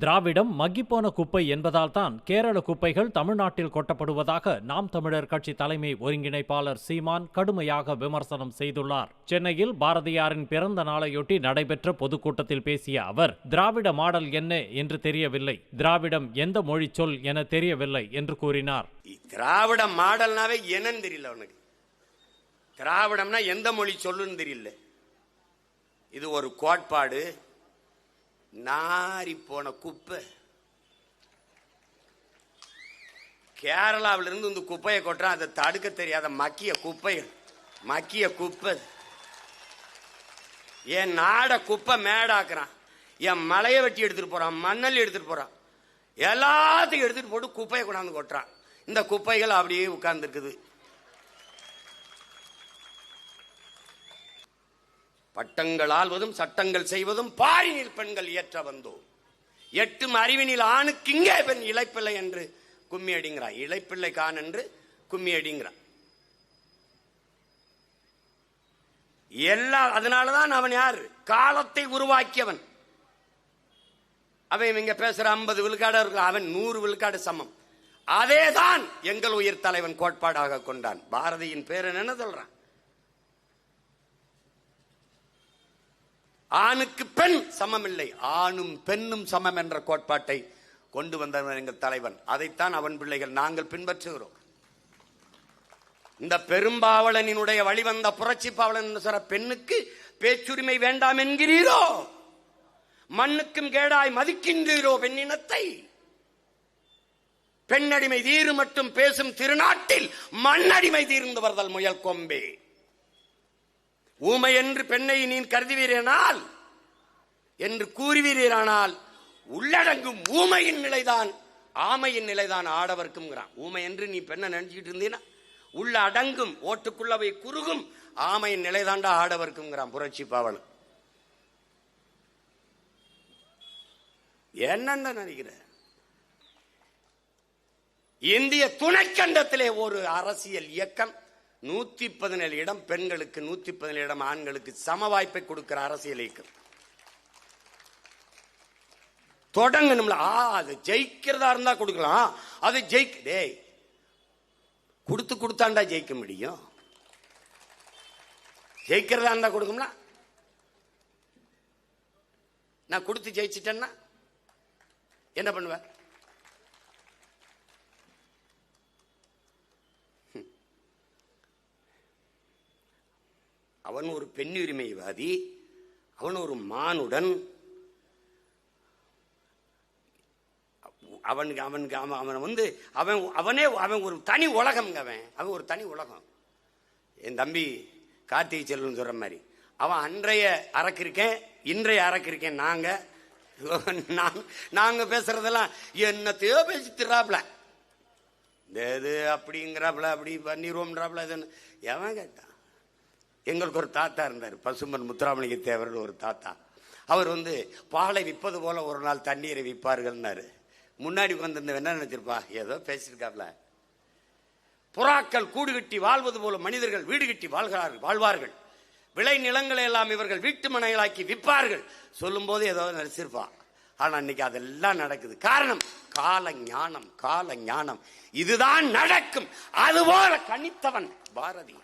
திராவிடம் மக்கிப்போன குப்பை என்பதால் தான் கேரள குப்பைகள் தமிழ்நாட்டில் கொட்டப்படுவதாக நாம் தமிழர் கட்சி தலைமை ஒருங்கிணைப்பாளர் சீமான் கடுமையாக விமர்சனம் செய்துள்ளார். சென்னையில் பாரதியாரின் பிறந்த நாளையொட்டி நடைபெற்ற பொதுக்கூட்டத்தில் பேசிய அவர், திராவிட மாடல் என்ன என்று தெரியவில்லை, திராவிடம் எந்த மொழி சொல் என தெரியவில்லை என்று கூறினார். திராவிட மாடல்னாவே என்னன்னு தெரியல அவனுக்கு. திராவிடம்னா எந்த மொழி சொல்லுன்னு தெரியல. இது ஒரு கோட்பாடு. நாரி போன குப்பை. கேரளாவிலிருந்து இந்த குப்பையை கொட்டுறான். அதை தடுக்க தெரியாத மக்கிய குப்பை. என் நாட குப்பை மேடாக்குறான். என் மலையை வெட்டி எடுத்துட்டு போறான், மண்ணல் எடுத்துட்டு போறான், எல்லாத்தையும் எடுத்துட்டு போட்டு குப்பையை கொண்டாந்து கொட்டுறான். இந்த குப்பைகள் அப்படியே உட்கார்ந்து இருக்குது. பட்டங்கள் ஆள்வதும் சட்டங்கள் செய்வதும் பாரினில் பெண்கள் இயற்ற வந்தோம். எட்டும் அறிவினில் ஆணுக்கு இங்கே பெண் இளைப்பிள்ளை என்று கும்மி அடிங்கிறான். இளைப்பிள்ளை கான் என்று கும்மி அடிங்கிறான். அதனாலதான் அவன் யாரு? காலத்தை உருவாக்கியவன். அவன் இங்க பேசுற 50 விழுக்காடு இருக்கு, அவன் 100 விழுக்காடு சமம். அதேதான் எங்கள் உயிர் தலைவன் கோட்பாடாக கொண்டான். பாரதியின் பேர் என்ன சொல்றான்? ஆணுக்கு பெண் சமம் இல்லை, ஆணும் பெண்ணும் சமம் என்ற கோட்பாட்டை கொண்டு வந்தவன் எங்கள் தலைவன். அதைத்தான் அவன் பிள்ளைகள் நாங்கள் பின்பற்றுகிறோம். இந்த பெரும்பாவளனினுடைய வழிவந்த புரட்சி பாவலன் சொல்ற பெண்ணுக்கு பேச்சுரிமை வேண்டாம் என்கிறீரோ? மண்ணுக்கும் கேடாய் மதிக்கின்றீரோ பெண்ணினத்தை? பெண்ணடிமை தீரு மட்டும் பேசும் திருநாட்டில் மண்ணடிமை தீர்ந்து வருதல் முயல் கொம்பே. ஊமை என்று பெண்ணை நீ கருதுவீரானால் என்று கூறுவீரானால் உள்ளடங்கும் ஊமையின் நிலைதான் ஆமையின் நிலைதான் ஆடவர்க்கும். ஊமை என்று நீ பெண்ணை நினைச்சுக்கிட்டு இருந்தீனா உள்ள அடங்கும், ஓட்டுக்குள்ளவை குறுகும் ஆமையின் நிலைதாண்டா ஆடவர்க்கும் புரட்சி பாவலன். என்னென்ன நினைக்கிற? இந்திய துணைக்கண்டத்திலே ஒரு அரசியல் இயக்கம் 117 இடம் பெண்களுக்கு, 117 இடம் ஆண்களுக்கு சம வாய்ப்பை கொடுக்கிற அரசியல் இயக்கம் தொடங்கணும்ல. அது ஜெயிக்கிறதா இருந்தா கொடுக்கலாம். அது கொடுத்தாண்டா ஜெயிக்க முடியும். ஜெயிக்கிறதா இருந்தா கொடுக்கும்ல. நான் கொடுத்து ஜெயிச்சிட்டேன்னா என்ன பண்ணுவேன்? அவன் ஒரு பெண்ணுரிமைவாதி, அவன் ஒரு மானுடன். அவன் ஒரு தனி உலகம். அவன் ஒரு தனி உலகம். என் தம்பி கார்த்திகை செல்வன் சொல்ற மாதிரி அவன் அன்றைய அரக்கிருக்கேன், இன்றைய அரக்கிருக்கேன். நாங்க பேசுறதெல்லாம் என்னத்தையோ பேசி திராப்ல, இது அப்படிங்கிறாப்ல, அப்படி பண்ணிடுவோம்ன்றாப்ல. எவன் கேட்டான்? எங்களுக்கு ஒரு தாத்தா இருந்தார், பசும்பன் முத்துராமலிங்க தேவர் ஒரு தாத்தா. அவர் பாலை விற்பது போல ஒரு நாள் தண்ணீரை விற்பார்கள்னாரு. முன்னாடி வந்திருந்த என்ன நினைச்சிருப்பா? ஏதோ பேசியிருக்காப்ல. புறாக்கள் கூடு கட்டி வாழ்வது போல மனிதர்கள் வீடு கட்டி வாழ்வார்கள். விளை நிலங்களை எல்லாம் இவர்கள் வீட்டு மனைகளாக்கி விற்பார்கள் சொல்லும் போது ஏதோ நினைச்சிருப்பா. ஆனா இன்னைக்கு அதெல்லாம் நடக்குது. காரணம் கால ஞானம். இதுதான் நடக்கும். அதுபோல கணித்தவன் பாரதி.